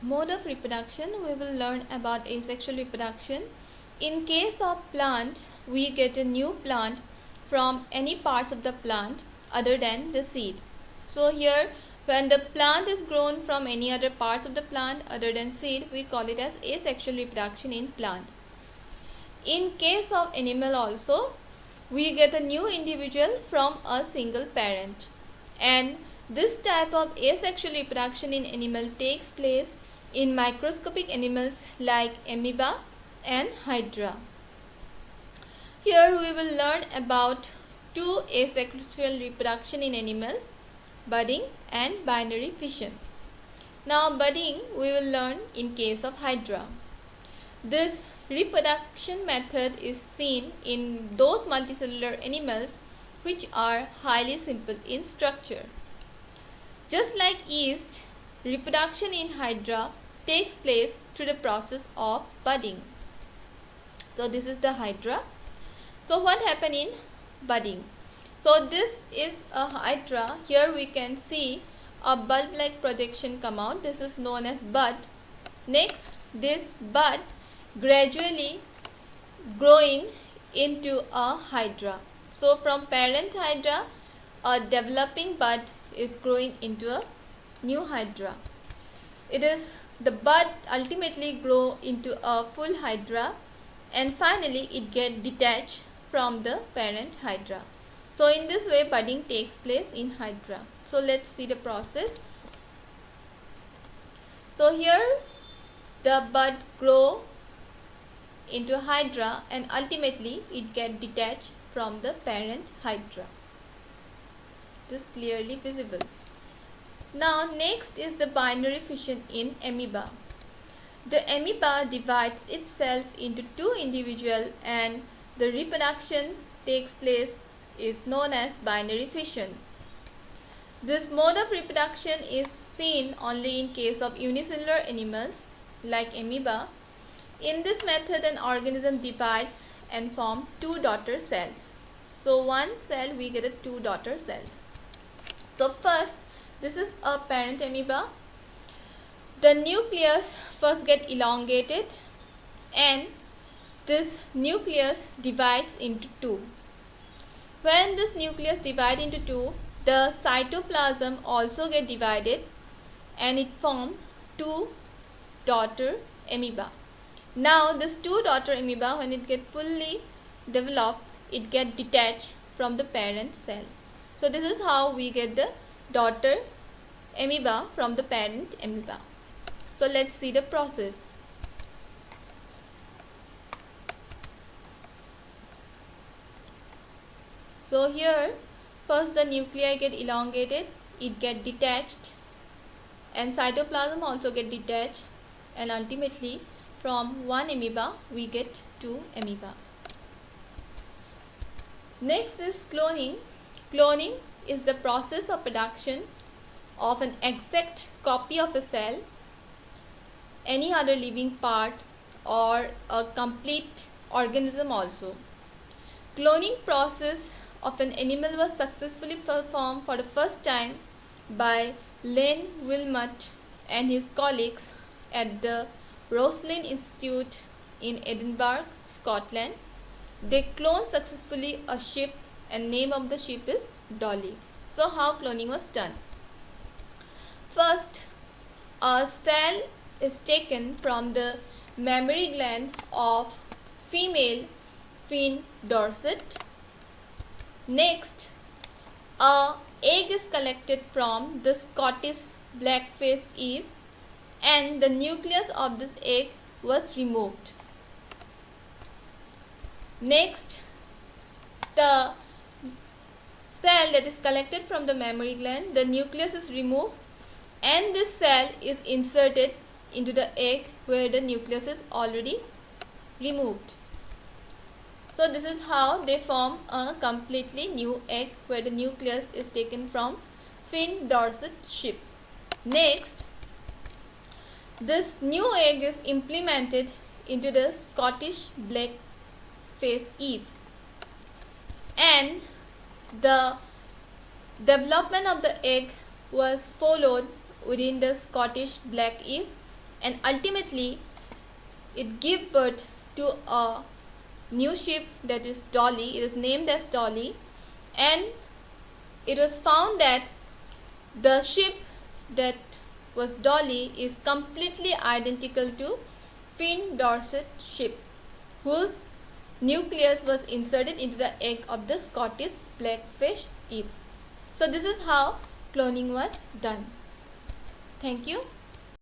Mode of reproduction, we will learn about asexual reproduction. In case of plant, we get a new plant from any parts of the plant other than the seed. So here, when the plant is grown from any other parts of the plant other than seed, we call it as asexual reproduction in plant. In case of animal also, we get a new individual from a single parent, and this type of asexual reproduction in animal takes place in microscopic animals like amoeba and hydra. Here we will learn about two asexual reproduction in animals, budding and binary fission. Now budding we will learn in case of hydra. This reproduction method is seen in those multicellular animals which are highly simple in structure. Just like yeast, reproduction in hydra takes place through the process of budding. So this is the hydra. So what happened in budding? So this is a hydra. Here we can see a bulb-like projection come out. This is known as bud. Next, this bud gradually growing into a hydra. So from parent hydra, a developing bud is growing into a new hydra. It is the bud ultimately grow into a full hydra, and finally it get detached from the parent hydra. So in this way budding takes place in hydra. So let's see the process. So here the bud grow into hydra and ultimately it get detached from the parent hydra. This is clearly visible. Now next is the binary fission in amoeba. The amoeba divides itself into two individuals and the reproduction takes place is known as binary fission. This mode of reproduction is seen only in case of unicellular animals like amoeba. In this method an organism divides and forms two daughter cells. So one cell we get a two daughter cells. So first, this is a parent amoeba. The nucleus first get elongated and this nucleus divides into two. When this nucleus divides into two, the cytoplasm also get divided and it forms two daughter amoeba. Now this two daughter amoeba, when it get fully developed, it get detached from the parent cell. So this is how we get the daughter amoeba from the parent amoeba. So let's see the process. So here first the nuclei get elongated, it get detached and cytoplasm also get detached, and ultimately from one amoeba we get two amoeba. Next is cloning. Cloning is the process of production of an exact copy of a cell, any other living part or a complete organism also. Cloning process of an animal was successfully performed for the first time by Len Wilmot and his colleagues at the Roslin Institute in Edinburgh, Scotland. They cloned successfully a sheep and name of the sheep is Dolly. So how cloning was done? First, a cell is taken from the mammary gland of female Finn Dorset. Next, a egg is collected from the Scottish black-faced Eve and the nucleus of this egg was removed. Next, the cell that is collected from the mammary gland, the nucleus is removed and this cell is inserted into the egg where the nucleus is already removed. So this is how they form a completely new egg where the nucleus is taken from Finn Dorset sheep. Next, this new egg is implemented into the Scottish black-faced Eve, and the development of the egg was followed within the Scottish black Eve and ultimately it gave birth to a new ship, that is Dolly. It is named as Dolly, and it was found that the ship that was Dolly is completely identical to Finn Dorset's ship, whose nucleus was inserted into the egg of the Scottish blackfish Eve. So this is how cloning was done. Thank you.